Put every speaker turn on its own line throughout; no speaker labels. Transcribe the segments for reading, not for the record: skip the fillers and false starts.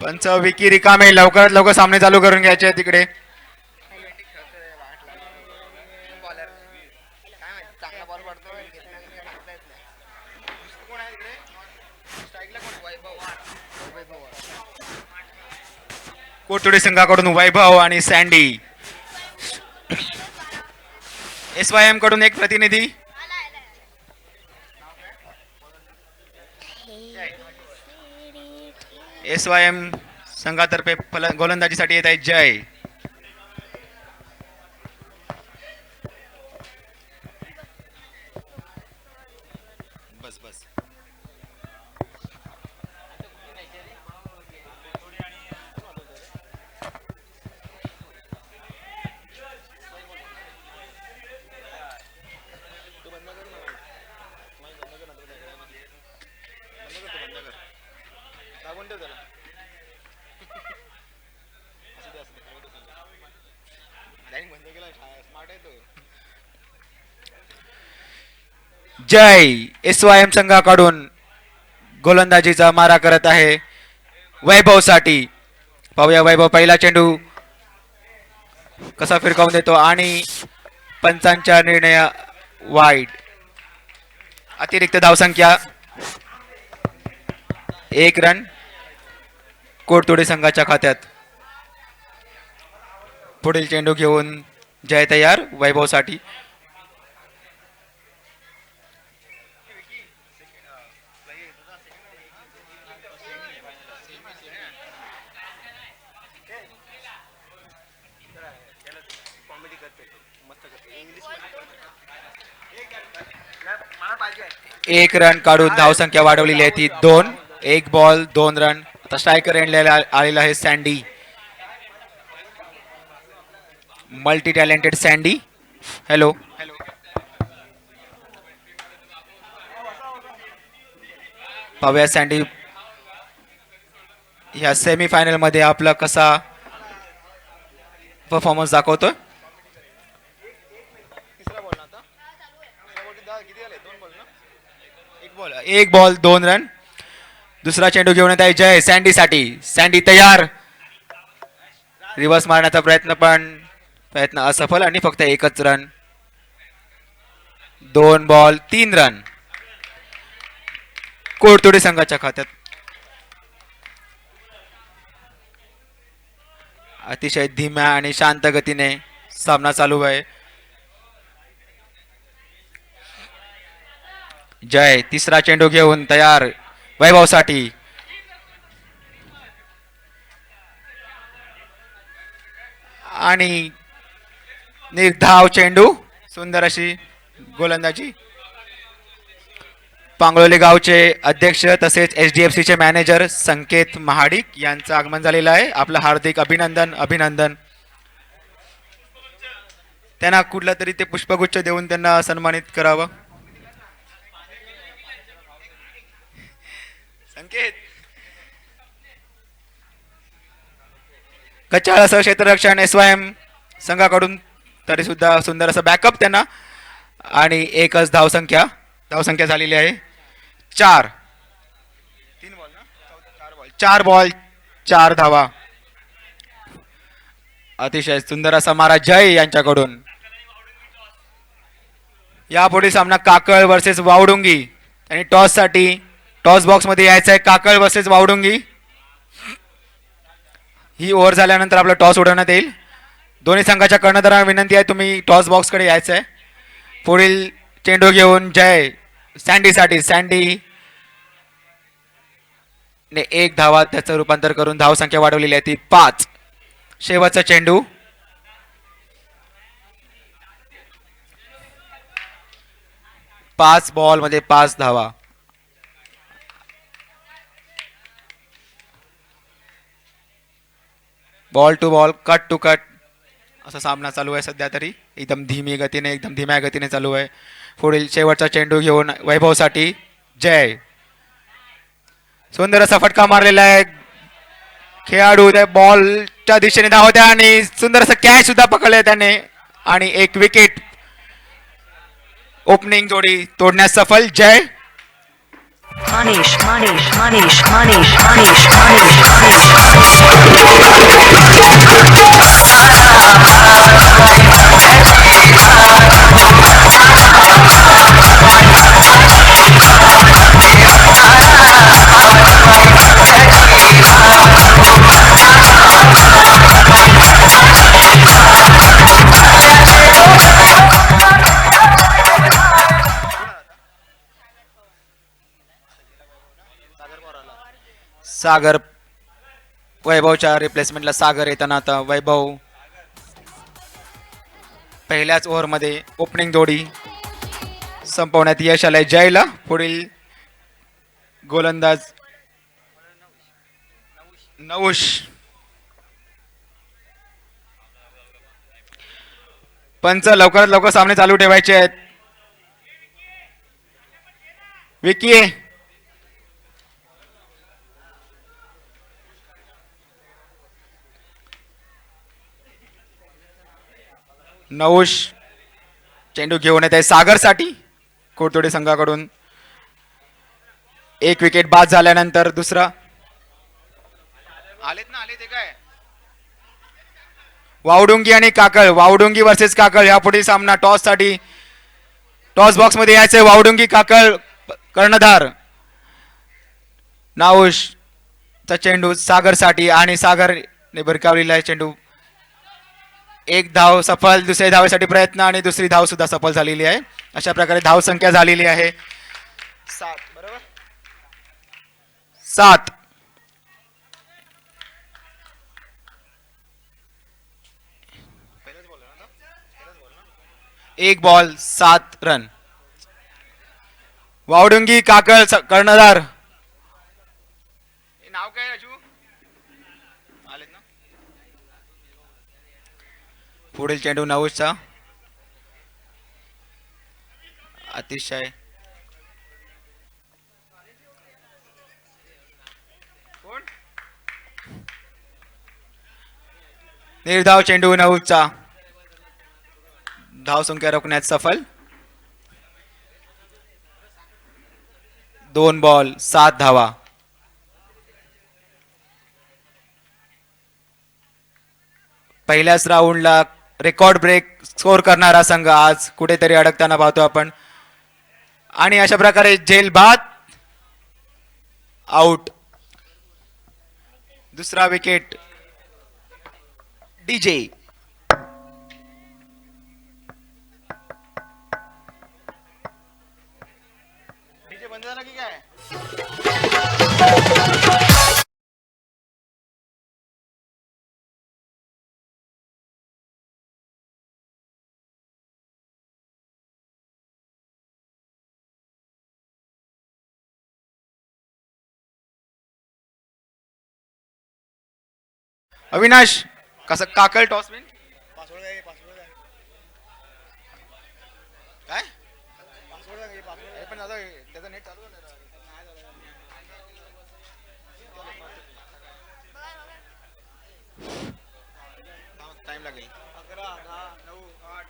पंच विकी रिकामे लवकरात लवकर सामने चालू करून घ्यायचे आहे तिकडे. कोटुडे संघाकडून वैभव आणि सँडी. SYM कडून एक प्रतिनिधी. SYM संघातर्फे गोलंदाजीसाठी येत आहे जय. बस बस. जय SYM संघाकडून गोलंदाजीचा मारा करत आहे वैभव साठी. पाहूया वैभव पहिला चेंडू कसा फिरकावून देतो आणि पंचांच्या निर्णय वाईट. अतिरिक्त धावसंख्या 1 रन कोटतोडे संघाच्या खात्यात. पुढील चेंडू घेऊन जय तयार वैभव साठी. एक रन काढून धावसंख्या वाढवलेली आहे ती 2. 1 बॉल 2 रन. आता स्ट्रायकर एंडला आलेला आहे sandy. Multi talented sandy. Hello. पाहूया सँडी ह्या सेमीफायनल मध्ये आपला कसा परफॉर्मन्स दाखवतोय. एक बॉल 2 रन. दुसरा चेंडू घेऊन येत आहे जय सँडी साठी. सँडी तयार. रिव्हर्स मारण्याचा प्रयत्न असफल आणि फक्त 1च रन. 2 बॉल 3 रन कोटतोडे संघाच्या खात्यात. अतिशय धीम्या आणि शांत गतीने सामना चालू आहे. जय तिसरा चेंडू घेऊन तयार वैभव साठी. आणि निर्धाव चेंडू. सुंदर अशी गोलंदाजी. पांगळोली गावचे अध्यक्ष तसेच HDFC चे मॅनेजर संकेत महाडिक यांचं आगमन झालेलं आहे. आपलं हार्दिक अभिनंदन अभिनंदन. त्यांना कुठला तरी ते पुष्पगुच्छ देऊन त्यांना सन्मानित करावं. संकेत. कच्चाळ असं क्षेत्ररक्षण SYM संघाकडून तरी सुद्धा सुंदर असं बॅकअप त्यांना. आणि 1च धावसंख्या झालेली आहे 4. 4 बॉल 4 धावा. अतिशय सुंदर असा मारा जय यांच्याकडून. यापुढे सामना काकळ वर्सेस वावडुंगी. आणि टॉस साठी टॉस बॉक्स मध्ये यायचं आहे. काकळ वर्सेस वावडुंगी. ही ओव्हर झाल्यानंतर आपला टॉस उडवण्यात येईल. दोन्ही संघाच्या कर्णधारांना विनंती आहे तुम्ही टॉस बॉक्स कडे यायचं आहे. पुढील चेंडू घेऊन जय सँडी साठी. सँडी ने 1 धावा त्याचं रूपांतर करून धावसंख्या वाढवलेली आहे ती 5. शेवटचा चेंडू. पाच बॉल मध्ये 5 धावा. Ball to ball cut to cut असा सामना चालू आहे सध्या तरी. एकदम धीम्या गतीने चालू आहे. पुढील शेवटचा चेंडू घेऊन वैभव साठी जय. सुंदर असा फटका मारलेला आहे. खेळाडू त्या बॉलच्या दिशेने धावत्या आणि सुंदर असं कॅच सुद्धा पकडले त्याने. आणि 1 विकेट. ओपनिंग जोडी तोडण्यास सफल जय.
Manish, Manish, Manish, Manish, Manish, Manish,
सागर वैभवच्या रिप्लेसमेंटला सागर येताना आता वैभव पहिल्याच ओव्हरमध्ये ओपनिंग जोडी संपवण्यात यश आलंय जयला. पुढील गोलंदाज नवुश. पंच लवकरात लवकर सामने चालू ठेवायचे आहेत. विकी नवुश चेंडू घेऊन येत आहे सागरसाठी. कोटोडे संघाकडून एक विकेट बाद झाल्यानंतर दुसरा आलेत ना आले ते काय वावडुंगी आणि काकळ. वावडुंगी वर्सेस काकळ या पुढील सामना टॉस साठी. टॉस बॉक्स मध्ये यायचंय. वावडुंगी काकळ कर्णधार. नाऊश चा चेंडू सागर साठी आणि सागरने भिरकावलेला आहे चेंडू. एक धाव सफल. दुसऱ्या धावेसाठी प्रयत्न आणि दुसरी धाव सुद्धा सफल झालेली आहे. अशा प्रकारे धाव संख्या झालेली आहे 7. बरोबर 7. एक बॉल 7 रन. वावडुंगी काकळ कर्णधार. नाव काय राजू आलेत ना. पुढील चेंडू नवुशचा. अतिशय निर्धाव चेंडू नवुशचा. धाव संख्या रोखण्यात सफल. 2 बॉल 7 धावा. पहिल्याच राऊंडला रेकॉर्ड ब्रेक स्कोर करणारा संघ आज कुठेतरी अडकताना पाहतो आपण. आणि अशा प्रकारे जेल बाद आउट. दुसरा विकेट डीजे. डीजे बंद झाला की काय. अविनाश कसं काकळ टॉसमॅन काय पण आता त्याचा नेट चालू टाइम लागेल. 11 10 9 8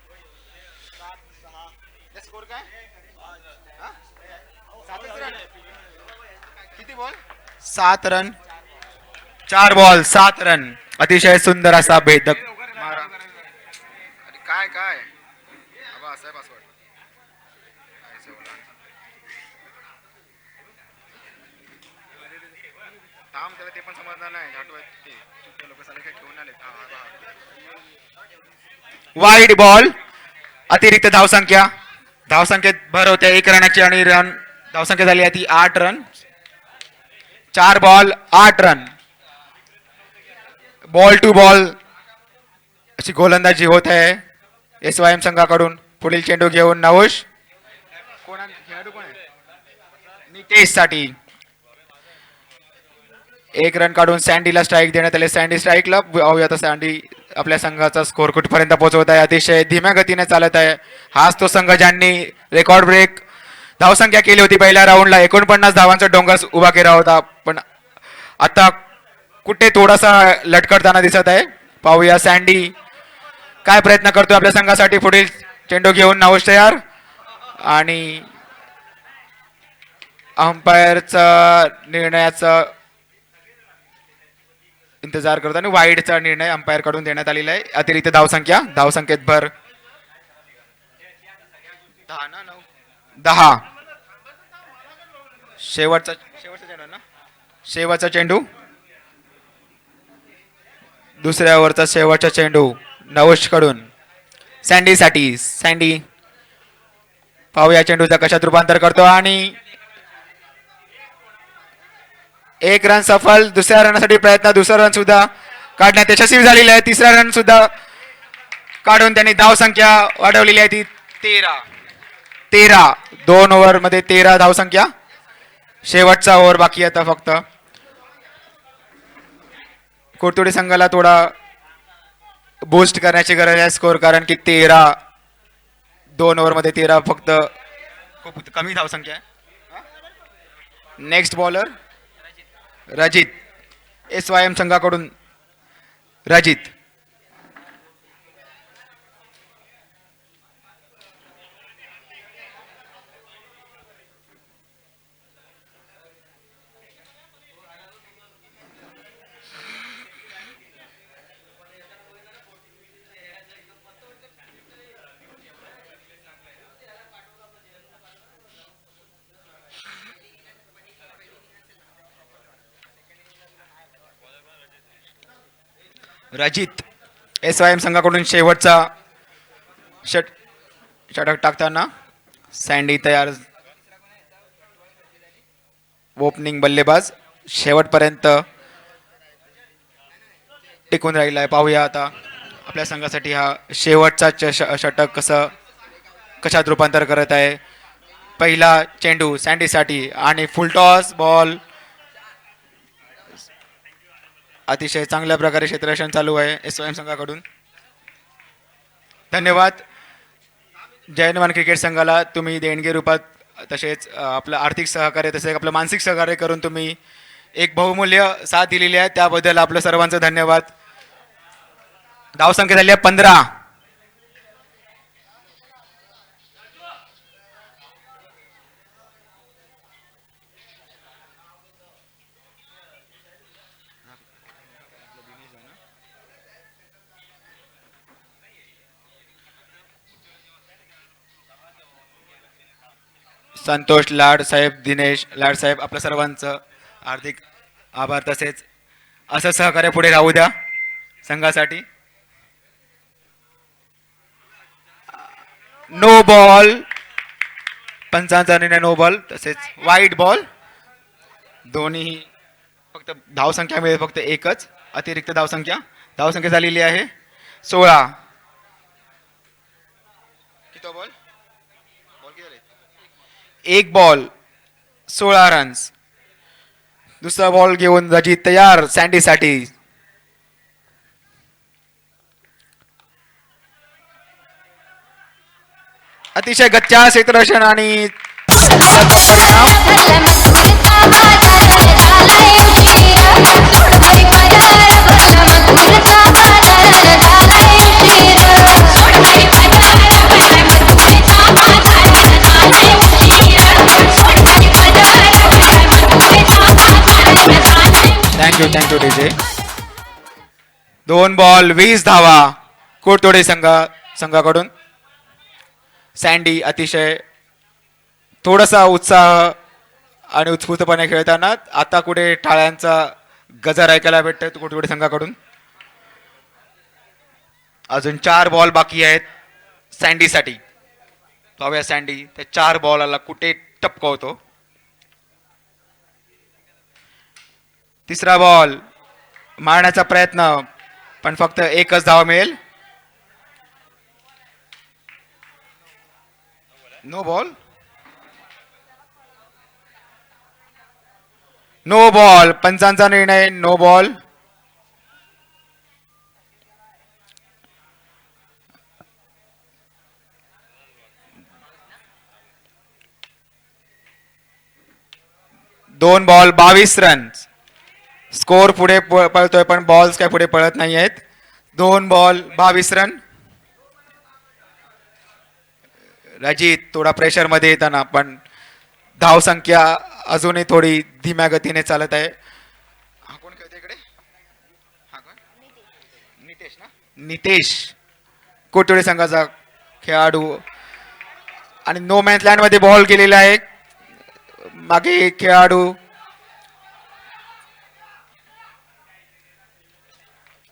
7 6 स्कोर काय 7 रन. किती बॉल 7 रन. 4 ball 7 run. अतिशय सुंदर असा भेदक मारा. काय काय असं आहे पासवर्ड. थांब त्याला ते पण समजणार नाही. लोक साले काय घेऊन आले. Wide ball. अतिरिक्त धावसंख्या. धावसंख्येत भर होत्या 1 रनाची आणि रन धावसंख्या झाली आहे ती 8 run. 4 ball 8 run. Ball to ball अशी गोलंदाजी होत आहे SYM संघाकडून. पुढील चेंडू घेऊन नवुश. खेळाडू कोण आहे नितेश साठी. 1 रन काढून सँडीला स्ट्राईक देण्यात आले. सँडी स्ट्राईकला आता सँडी आपल्या संघाचा स्कोर कुठपर्यंत पोहोचवत आहे. अतिशय धीम्या गतीने चालत आहे. हाच तो संघ ज्यांनी रेकॉर्ड ब्रेक धावसंख्या केली होती पहिल्या राऊंडला. 49 धावांचा डोंगर उभा केला होता. पण आता कुठे थोडासा लटकटताना दिसत आहे. पाहूया सँडी काय प्रयत्न करतोय आपल्या संघासाठी. पुढील चेंडू घेऊन नवुश तयार आणि अंपायरचा निर्णयाचा इंतजार करतो आणि वाईडचा निर्णय अंपायर कडून देण्यात आलेला आहे. अतिरिक्त धावसंख्येत भर 10 ना 9 10. शेवटचा चेंडू ना, शेवटचा चेंडू, दुसऱ्या ओव्हरचा शेवटचा चेंडू नवोश कडून सँडीसाठी. सँडी पाहूया चेंडूचा कशात रूपांतर करतो आणि एक रन सफल. दुसऱ्या रनसाठी प्रयत्न, दुसरा रन सुद्धा काढण्यात यशस्वी झालेला आहे. तिसरा रन सुद्धा काढून त्यांनी धावसंख्या वाढवलेली आहे ती 13. 2 ओव्हर मध्ये 13 धावसंख्या. शेवटचा ओव्हर बाकी आता फक्त. कोथुर्डी संघाला थोडा बूस्ट करण्याची गरज आहे स्कोर, कारण की 2 ओव्हर मध्ये 13 फक्त खूप कमी धावसंख्या आहे. नेक्स्ट बॉलर रजित, SYM संघाकडून रजित. रजित SYM संघाकडून शेवटचा षटक टाकताना. सँडी तयार, ओपनिंग बल्लेबाज शेवटपर्यंत टिकून राहिला आहे. पाहूया आता आपल्या संघासाठी हा शेवटचा षटक कशात रूपांतर करत आहे. पहिला चेंडू सँडीसाठी आणि फुलटॉस बॉल. अतिशय चांगल्या प्रकारे क्षेत्ररक्षण चालू आहे SYM संघाकडून. धन्यवाद जयनवान क्रिकेट संघाला. तुम्ही देणगी रूपात तसेच आपलं आर्थिक सहकार्य तसेच आपलं मानसिक सहकार्य करून तुम्ही एक बहुमूल्य साथ दिलेली आहे, त्याबद्दल आपलं सर्वांचं धन्यवाद. धावसंख्या झाली आहे 15. संतोष लाड साहेब, दिनेश लाड साहेब, आपल्या सर्वांचं हार्दिक आभार. तसेच असं सहकार्य पुढे राहू द्या संघासाठी. नो बॉल, पंचांचा निर्णय नो बॉल. तसेच वाईट बॉल. दोन्ही फक्त धावसंख्या मिळेल फक्त एकच. अतिरिक्त धावसंख्या झालेली आहे 16. किती बॉल? एक बॉल 16 रन्स. दुसरा बॉल घेऊन रजित तयार सँडीसाठी. अतिशय गच्चा क्षेत्ररक्षण आणि थँक्यू डीजे. 2 बॉल 20 धावा कोथुर्डी संघाकडून. सँडी अतिशय थोडासा उत्साह आणि उत्स्फूर्तपणे खेळताना. आता कुठे टाळ्यांचा गजर ऐकायला भेटतोय कोथुर्डी संघाकडून. अजून 4 बॉल बाकी आहेत सँडीसाठी. पाहूया सँडी त्या 4 बॉलला कुठे टपकवतो. तिसरा बॉल मारण्याचा प्रयत्न, पण फक्त एकच धाव मिळेल. No ball. नो बॉल, पंचांचा निर्णय नो बॉल. दोन बॉल 22 रन. स्कोर पुढे पळतोय पण बॉल्स काय पुढे पळत नाही आहेत. 2 बॉल 22 रन. रजित थोडा प्रेशर मध्ये येताना पण धावसंख्या अजूनही थोडी धीम्या गतीने चालत आहे. हा कोण खेळतो इकडे? हा कोण? नितेश ना? नितेश कोटोळे संघाचा खेळाडू आणि नो मॅन्स लँड मध्ये बॉल गेलेला आहे. मागे खेळाडू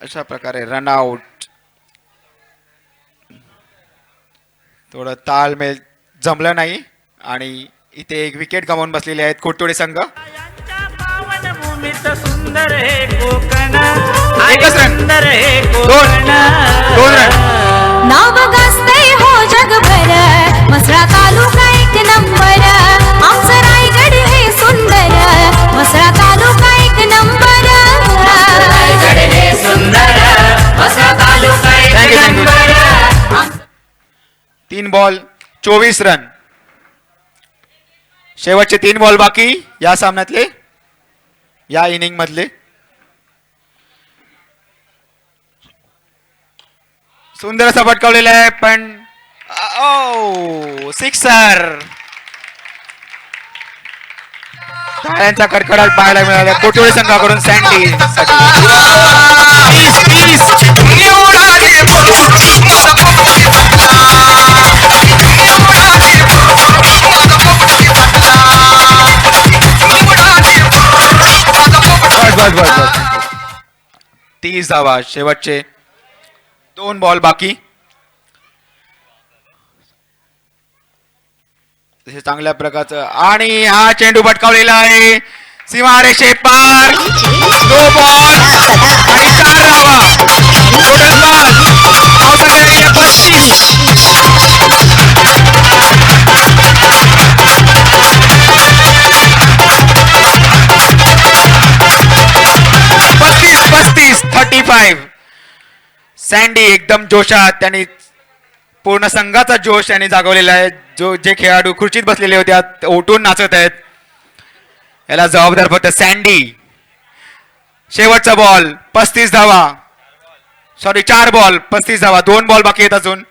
अशा प्रकारे रनआउट. थोडं ताळमेळ जमलं नाही आणि इथे एक विकेट गमावून बसलेले आहेत कोटोळे संघ.
यांच्या पावनभूमीत सुंदर हे कोकण
एकच रन.
सुंदर हे
दोन
कोकण
रन.
नाव गाजतंय हो जगभर म्हसळा तालुका एक नंबर आमचं रायगड हे सुंदर म्हसळा तालुका एक नंबर
रायगड हे सुंदर असा तालुका एक
Thank you, thank you.
Number.
3 ball 24 run. शेवटचे 3 बॉल बाकी या सामन्यातले, या इनिंग मधले. सुंदर असा पटकावलेला आहे पण सिक्सर. टाळ्यांचा कडकडाट पाहायला मिळाला कोटोळे संघाकडून सँडी. बस बस बस 30 धावा. शेवटचे 2 बॉल बाकी. तसे चांगल्या प्रकारचं आणि हा चेंडू भटकावलेला आहे सीमारेषे पार. 2 बॉल आणि 4 धावा. टोटल बॉल धावसंख्या 35. सँडी एकदम जोशात. त्यांनी पूर्ण संघाचा जोश त्यांनी जागवलेला आहे. जे खेळाडू खुर्चीत बसलेले होते आत उठून नाचत आहेत. याला जबाबदार फक्त सँडी. शेवटचा बॉल 35 धावा. सॉरी 4 बॉल 35 धावा. 2 बॉल बाकी आहेत अजून.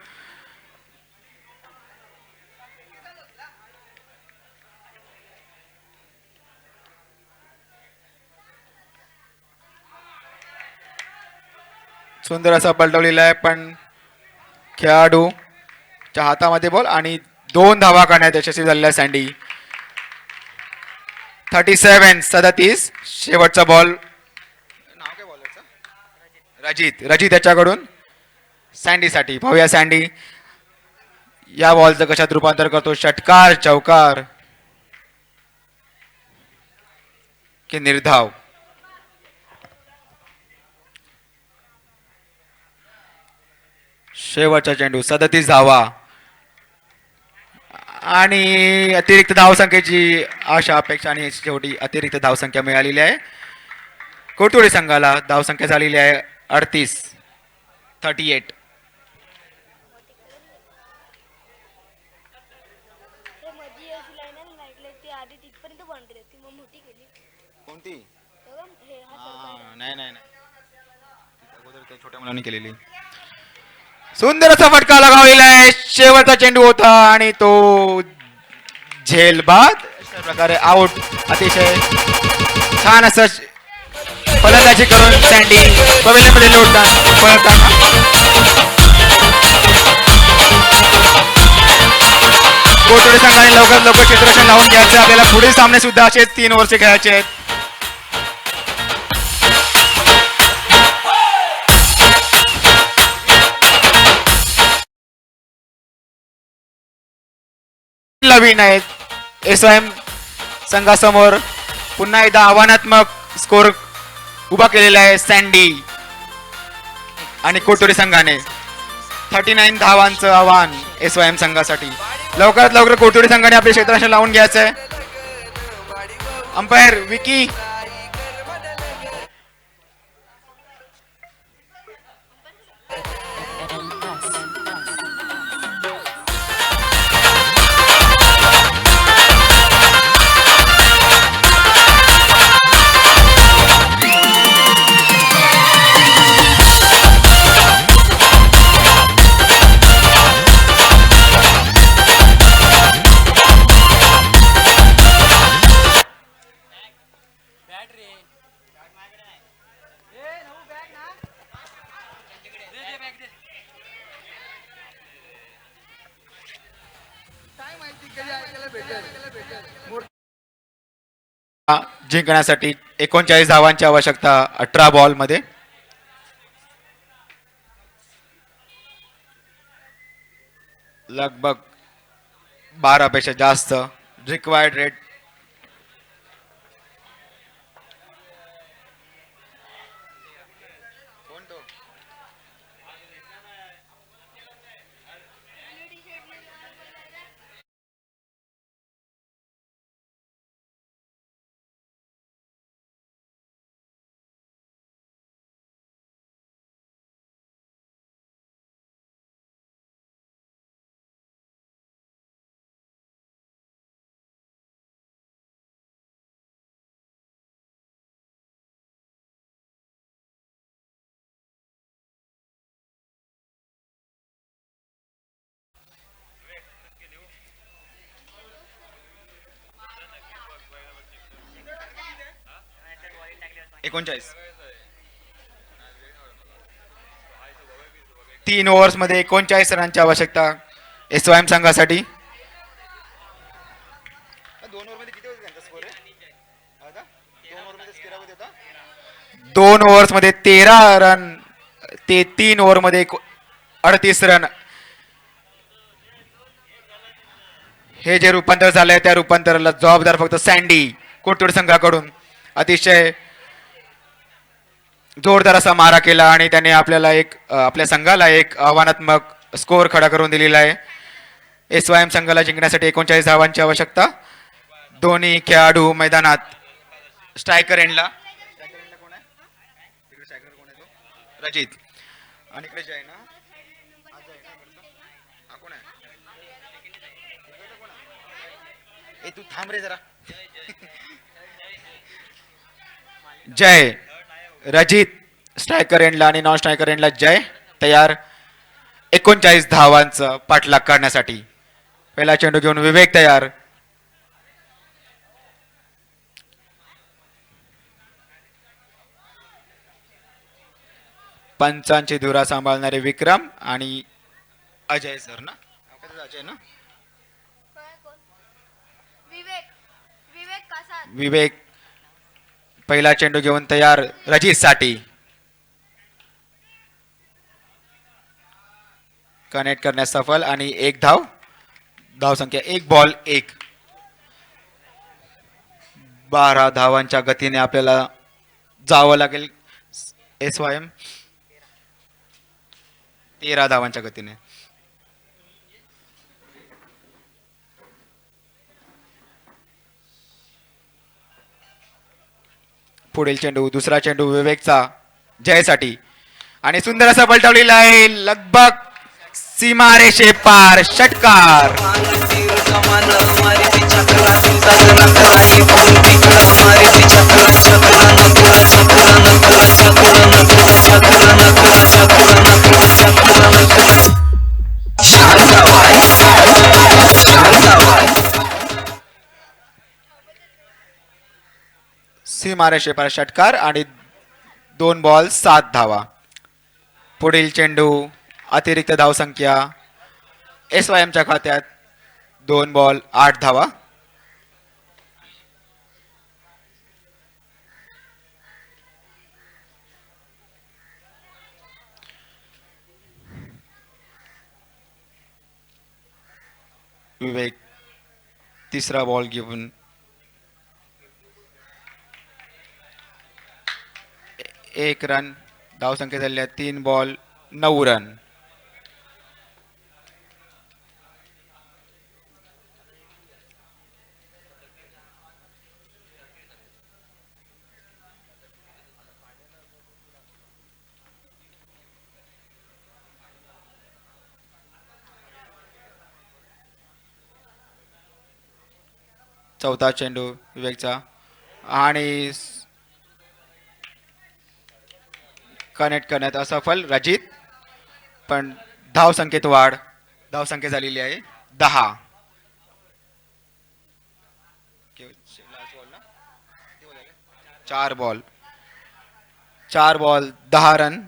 सुंदर असा पलटवलेला आहे पण खेळाडूच्या हातामध्ये बॉल आणि 2 धावा करण्यात यशस्वी झालेला आहे सँडी. 37. शेवटचा बॉल. नाव काय बॉलरचं? रजित याच्याकडून सँडीसाठी. पाहूया सँडी या बॉलचं कशात रूपांतर करतो. षटकार, चौकार की निर्धाव. शेवटचा चेंडू 37 धावा आणि अतिरिक्त धावसंख्येची आशा अपेक्षा आणि शेवटी अतिरिक्त धावसंख्या मिळालेली आहे. कोटोळे संघाला धावसंख्या झालेली आहे 38. कोणती? नाही छोट्या मुलांनी केलेली. सुंदर असा फटका लगावलेला आहे. शेवटचा चेंडू होता आणि तो झेलबाद. अशा प्रकारे आउट. अतिशय छान असं फलंदाजी करून सँडी पवेलियनमध्ये पळताना. कोटोळे संघाने लवकर क्षेत्ररक्षण लावून घ्यायचं. आपल्याला पुढील सामने सुद्धा असे 3 ओव्हरचे खेळायचे आहेत. नवीन आहेत. SOM संघासमोर पुन्हा एकदा आव्हानात्मक स्कोर उभा केलेला आहे सँडी आणि कोटोळे संघाने. 39 धावांचं आव्हान SOM संघासाठी. लवकरात लवकर कोटोळे संघाने आपले क्षेत्ररक्षण लावून घ्यायचं आहे. अंपायर विकी. जिंकण्यासाठी 39 धावांची आवश्यकता 18 बॉल मध्ये. लगभग 12 पेक्षा जास्त रिक्वायर्ड रेट. एकोणचाळीस 3 ओव्हर्स मध्ये 39 रनची आवश्यकता एसवायएम संघासाठी. 2 ओव्हर्स मध्ये 13 रन ते 3 ओव्हर मध्ये 38 रन. हे जे रूपांतर झालंय त्या रूपांतराला जबाबदार फक्त सँडी कोटूर संघाकडून. अतिशय जोरदार असा मारा केला आणि त्याने आपल्या संघाला एक आव्हानात्मक स्कोअर खडा करून दिलेला आहे. एसवायएम संघाला जिंकण्यासाठी 39 धावांची आवश्यकता. दोन्ही खेळाडू मैदानात. स्ट्रायकर एंडला रजित आणि इकडे जय ना. तू थांब रे जरा. जय रजित स्ट्रायकर एंडला आणि नॉन स्ट्रायकर एंडला जय तयार 39 धावांचा पाठलाग करण्यासाठी. पहिला चेंडू घेऊन विवेक तयार. पंचांची धुरा सांभाळणारे विक्रम आणि अजय सर ना. अजय ना. विवेक पहिला चेंडू घेऊन तयार रजित साठी. कनेक्ट करण्यास सफल आणि 1 धाव. धाव संख्या 1 बॉल 1. 12 धावांच्या गतीने आपल्याला जावं लागेल. एसवायएम 13 धावांच्या गतीने. पुढील चेंडू दुसरा चेंडू विवेकचा जयसाठी आणि सुंदर असा पलटवलेला आहे. लगभग सीमारेषे पार. षटकार. सीमारेषे पार षटकार आणि 2 बॉल 7 धावा. पुढील चेंडू अतिरिक्त धावसंख्या एसवायएमच्या खात्यात 2 बॉल 8 धावा. विवेक तिसरा बॉल घेऊन 1 रन. धावसंख्या झालेल्या 3 बॉल 9 रन. चौथा चेंडू विवेकचा आणि कनेक्ट करण्यात असफल रजित. पण धावसंख्येत वाढ. धावसंख्या झालेली आहे 10. 4 बॉल 10 रन.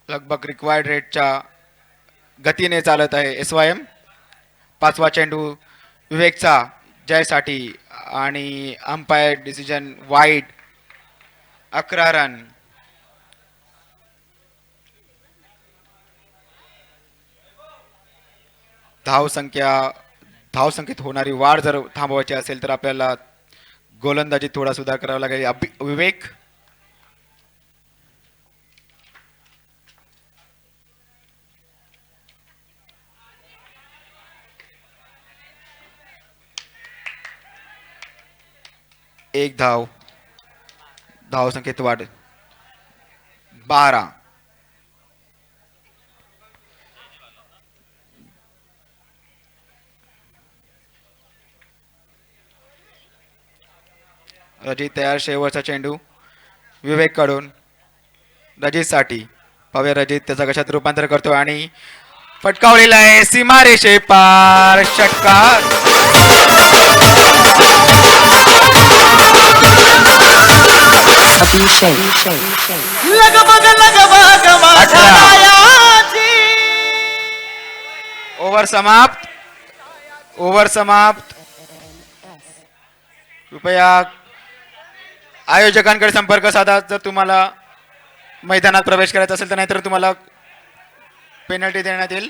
लगभग रिक्वायर्ड रेटच्या गतीने चालत आहे SYM. पाचवा चेंडू विवेकचा जयसाठी आणि अंपायर डिसिजन वाईड. 11 रन. धावसंख्येत होणारी वाढ जर थांबवायची असेल तर आपल्याला गोलंदाजीत थोडा सुधार करावा लागेल. विवेक एक धावसंख्येत वाढ 12. रजित तयार. शेवटचा चेंडू विवेक कडून रजितसाठी. पाहूया रजित त्याचा कशात रूपांतर करतो आणि फटकावलेला आहे सीमारेषे पार. षटकार. ओव्हर समाप्त. ओव्हर समाप्त. कृपया आयोजकांकडे संपर्क साधा जर तुम्हाला मैदानात प्रवेश करायचा असेल तर, नाहीतर तुम्हाला पेनल्टी देण्यात येईल.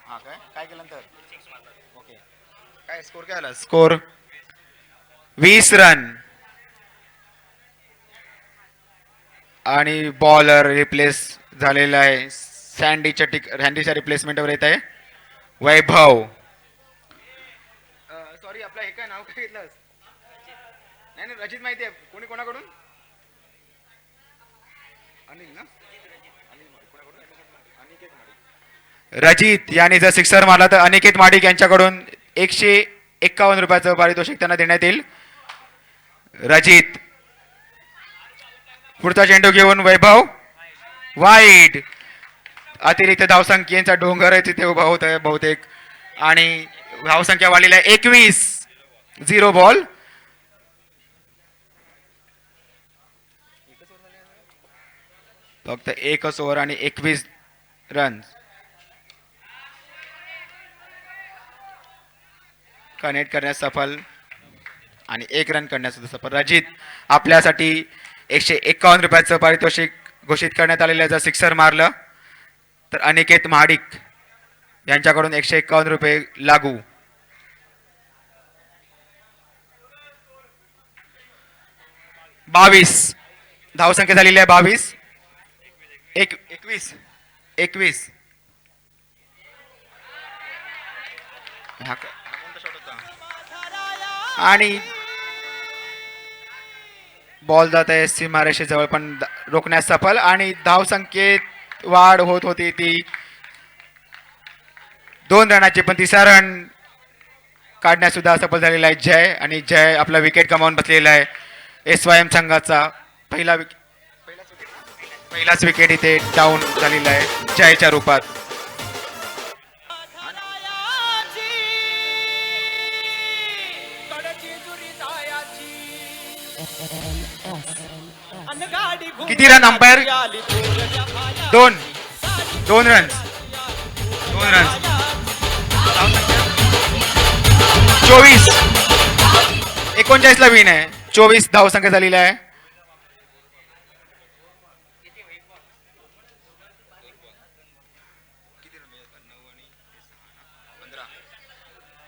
हा काय केलं नंतर. ओके. काय स्कोर काय आला. Score 20 run. आणि बॉलर रिप्लेस झालेला आहे. सँडीच्या रिप्लेसमेंटवर येत आहे वैभव. सॉरी आपलं हे काय नाव काय घेतलंस. नाही रजित माहिती आहे. कोणी कोणाकडून. अनिल ना. रजित यांनी जर सिक्सर मारला तर अनिकेत माडिक यांच्याकडून 151 रुपयाचं पारितोषिक त्यांना देण्यात येईल. रजित. पुढचा चेंडू घेऊन वैभव वाईड. अतिरिक्त धावसंख्येचा डोंगर आहे तिथे उभा होत आहे बहुतेक. आणि धावसंख्या वाढलेली आहे 21. 0 बॉल. फक्त एकच ओव्हर आणि 21 रन. कनेक्ट करण्यास सफल आणि 1 रन करण्यास सफल. रजित आपल्यासाठी 151 रुपयाचं पारितोषिक घोषित करण्यात आलेलं आहे. जर सिक्सर मारलं तर अनिकेत महाडिक यांच्याकडून 151 रुपये लागू. बावीस धावसंख्या झालेली आहे 22. 21. आणि बॉल जात आहे सीमारेषेजवळ पण रोखण्यास सफल. आणि धावसंख्येत वाढ होत होती ती 2 रनाची, पण 3रा रन काढण्यास सुद्धा सफल झालेला आहे जय. आणि जय आपला विकेट गमावून बसलेला आहे. SYM संघाचा पहिलाच विकेट इथे डाऊन झालेला आहे जयच्या रूपात. किती रन अंपायर. 2 रन. 2 रन्स. 24 39 ला विन आहे. 24 धावसंख्या झालेला आहे.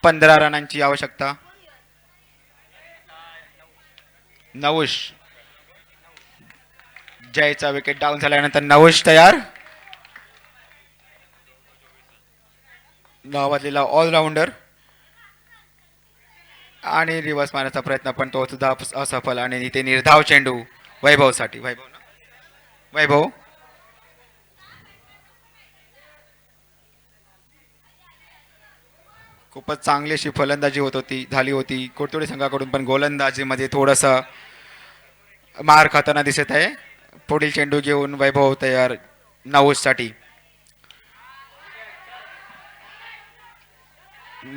15 रनांची आवश्यकता. नवुश जयचा विकेट डाऊन झाल्यानंतर नवुश तयार. नावाजलेला ऑलराऊंडर आणि रिव्हर्स मारण्याचा प्रयत्न पण तो सुद्धा असफल आणि इथे निर्धाव चेंडू वैभवसाठी. वैभव खूपच चांगली अशी फलंदाजी झाली होती कोटोडे संघाकडून, पण गोलंदाजीमध्ये थोडंसं मार खाताना दिसत आहे. पुढील चेंडू घेऊन वैभव तयार नवुससाठी.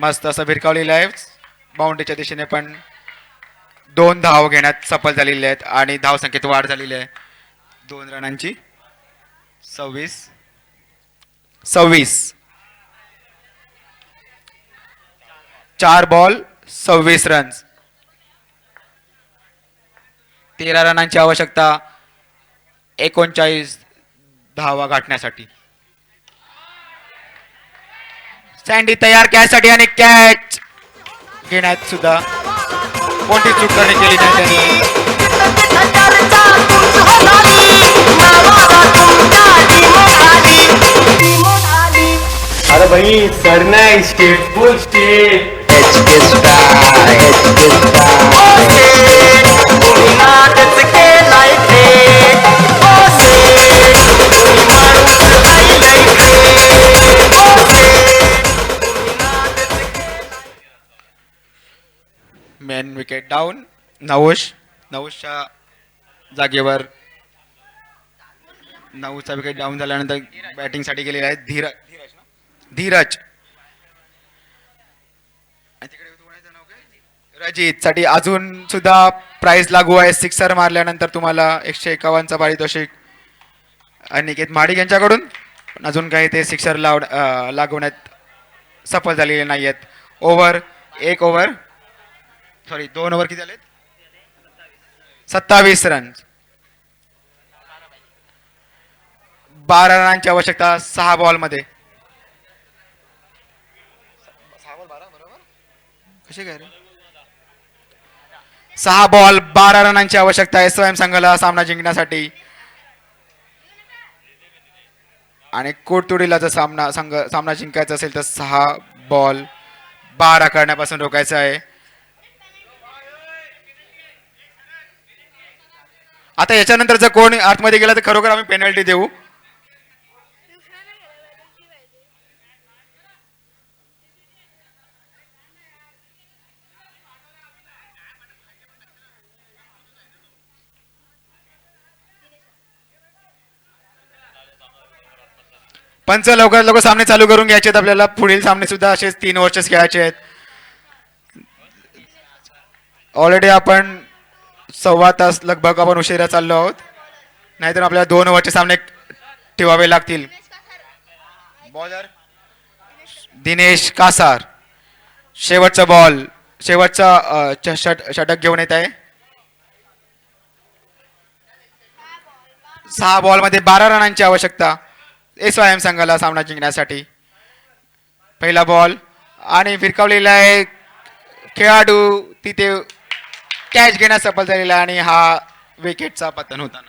मस्त असं भिरकावलेलं आहे. बाउंड्रीच्या दिशेने पण 2 धाव घेण्यात सफल झालेले आहेत आणि धावसंख्येत वाढ झालेली आहे 2 रनांची. 26 4 बॉल 26 रन्स. 13 रनांची आवश्यकता 39 धावा गाठण्यासाठी. सँडी तयार कॅचसाठी आणि कॅच घेण्यात सुद्धा कोणती चूक केली नाही त्यांनी.
अरे भाई सरना स्टेट फुल स्टेट
मेन विकेट डाऊन. नवुशच्या जागेवर नवुसचा विकेट डाऊन झाल्यानंतर बॅटिंगसाठी गेलेला आहे धीरज. रजित साठी अजून सुद्धा प्राइस लागू आहे. 6 मारल्यानंतर तुम्हाला 151चा पारितोषिक अनिकेत महाडिक यांच्याकडून. पण अजून काही ते 6 लागवण्यात सफल झालेले नाही आहेत. 2 ओव्हर किती झालेत? 27 रन. 12 रनांची आवश्यकता 6 बॉलमध्ये. कसे काय रे? 6 बॉल 12 रनांची आवश्यकता आहे स्वयं संघाला सामना जिंकण्यासाठी. आणि कोटतुडीला जर सामना जिंकायचा असेल तर 6 बॉल 12 करण्यापासून रोखायचं आहे. आता याच्यानंतर जर कोण आतमध्ये गेला तर खरोखर आम्ही पेनल्टी देऊ. पंच लवकर सामने चालू करून घ्यायचे आहेत आपल्याला. पुढील सामने सुद्धा असेच 3 ओव्हरचेच खेळायचे आहेत. ऑलरेडी आपण 1.25 तास लगभग आपण उशिरा चाललो आहोत. नाहीतर आपल्याला 2 ओव्हरचे सामने ठेवावे लागतील. बॉलर दिनेश कासार शेवटचा बॉल शेवटचा षटक घेऊन येत आहे. 6 बॉलमध्ये 12 रनांची आवश्यकता स्वयं संघाला सामना जिंकण्यासाठी. पहिला बॉल आणि फिरकावलेला आहे खेळाडू तिथे कॅच घेण्यास सफल झालेला आणि हा विकेटचा पतन होताना.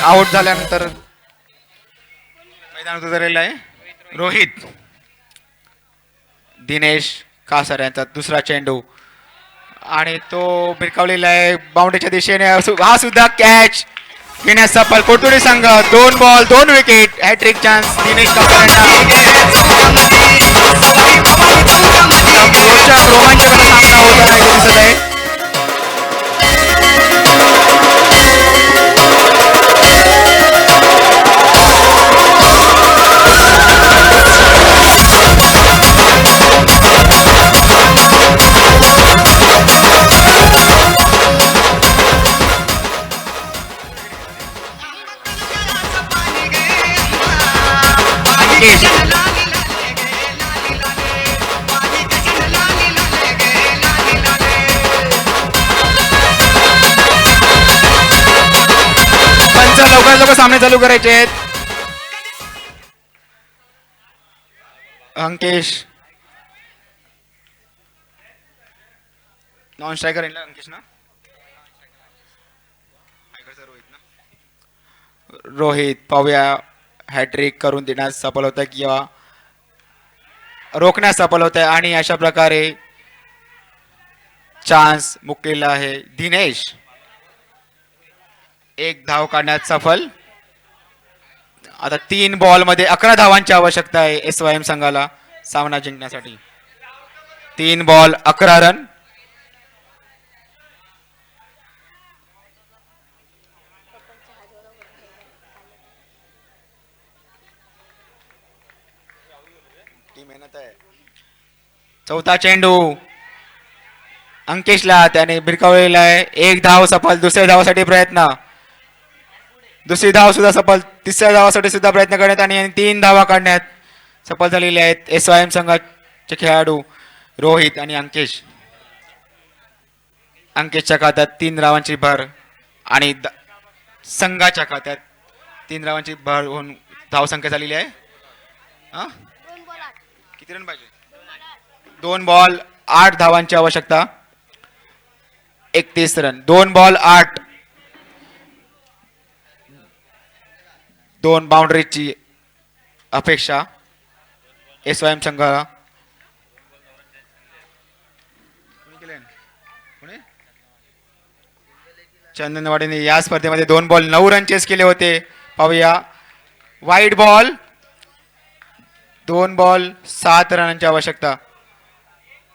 आउट झाल्यानंतर मैदानात उतरलेला आहे रोहित. दिनेश कासार यांचा दुसरा चेंडू आणि तो भिरकावलेला आहे बाउंड्रीच्या दिशेने. हा सुद्धा कॅच घेण्यास सफल कोटुडी संघ 2 ball 2 wicket hattrick chance Dinesh कापर रोमांचक सामना होत आहे दिसत आहे. पंच लवकर सामने चालू करायचे आहेत. अंकेश नॉन स्ट्रायकर अंकेश ना रोहित पाहूया हॅट्रिक करून देण्यास सफल होत आहे किंवा रोखण्यास सफल होत आहे आणि अशा प्रकारे चान्स मुकलेला आहे. दिनेश 1 धाव काढण्यात सफल. आता 3 बॉल मध्ये 11 धावांची आवश्यकता आहे SYM संघाला सामना जिंकण्यासाठी. 3 बॉल 11 रन. चौथा चेंडू अंकेशला त्याने भिरकावलेला आहे. 1 धाव सफल. दुसऱ्या धावासाठी प्रयत्न. दुसरी धाव सुद्धा सफल. तिसऱ्या धावासाठी सुद्धा प्रयत्न करण्यात आणि 3 धावा काढण्यात सफल झालेले आहेत SYM संघाचे खेळाडू रोहित आणि अंकेश. अंकेशच्या खात्यात 3 धावांची भर आणि संघाच्या खात्यात 3 धावांची भर होऊन धावसंख्या झालेली आहे. किती रन पाहिजे? 2 बॉल 8 धावांची आवश्यकता. 31 रन. 2 बॉल 8. 2 बाउंड्रीची अपेक्षा SYM संघाला. चंदनवाडीने या स्पर्धेमध्ये 2 बॉल 9 रन चेस केले होते. पाहूया वाईट बॉल. 2 बॉल 7 रनांची आवश्यकता.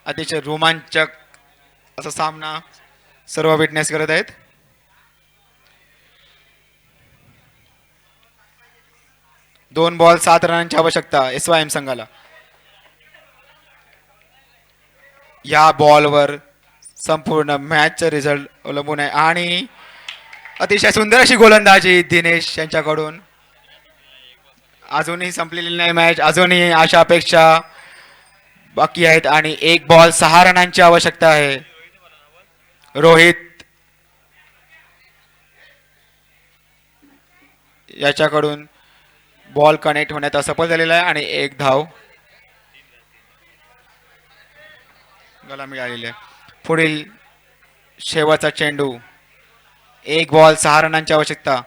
अतिशय रोमांचक असा सामना सर्व विटनेस करत आहेत. दोन बॉल 7 रनांची आवश्यकता SYM संघाला. या बॉलवर संपूर्ण मॅचचा रिझल्ट अवलंबून आहे आणि अतिशय सुंदर अशी गोलंदाजी दिनेश यांच्याकडून. अजूनही संपलेली नाही मॅच. अजूनही अशा अपेक्षा बाकी आहेत आणि 1 बॉल 6 रनांची आवश्यकता आहे. रोहित याच्याकडून बॉल कनेक्ट होण्यात असफल झालेला आहे आणि 1 धाव गला मिळालेली आहे. पुढील शेवटचा चेंडू. 1 बॉल 6 रनांची आवश्यकता.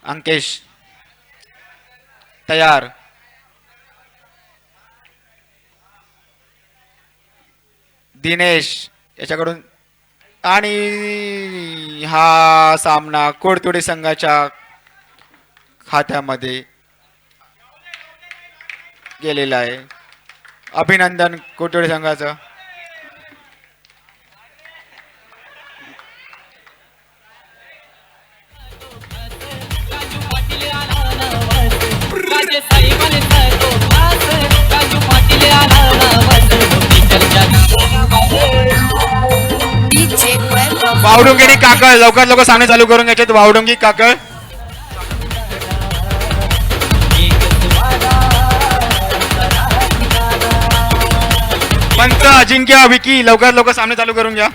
अंकेश तयार. दिनेश याच्याकडून आणि हा सामना कोडतुडी संघाच्या खात्यामध्ये गेलेला आहे. अभिनंदन कोडतुडी संघाचं. वावडुंगी आणि काकळ लवकर लवकर सामने चालू करून घ्यायचे. वावडुंगी काकळ. पंच अजिंक्य विकी लवकर लवकर सामने चालू करून घ्या.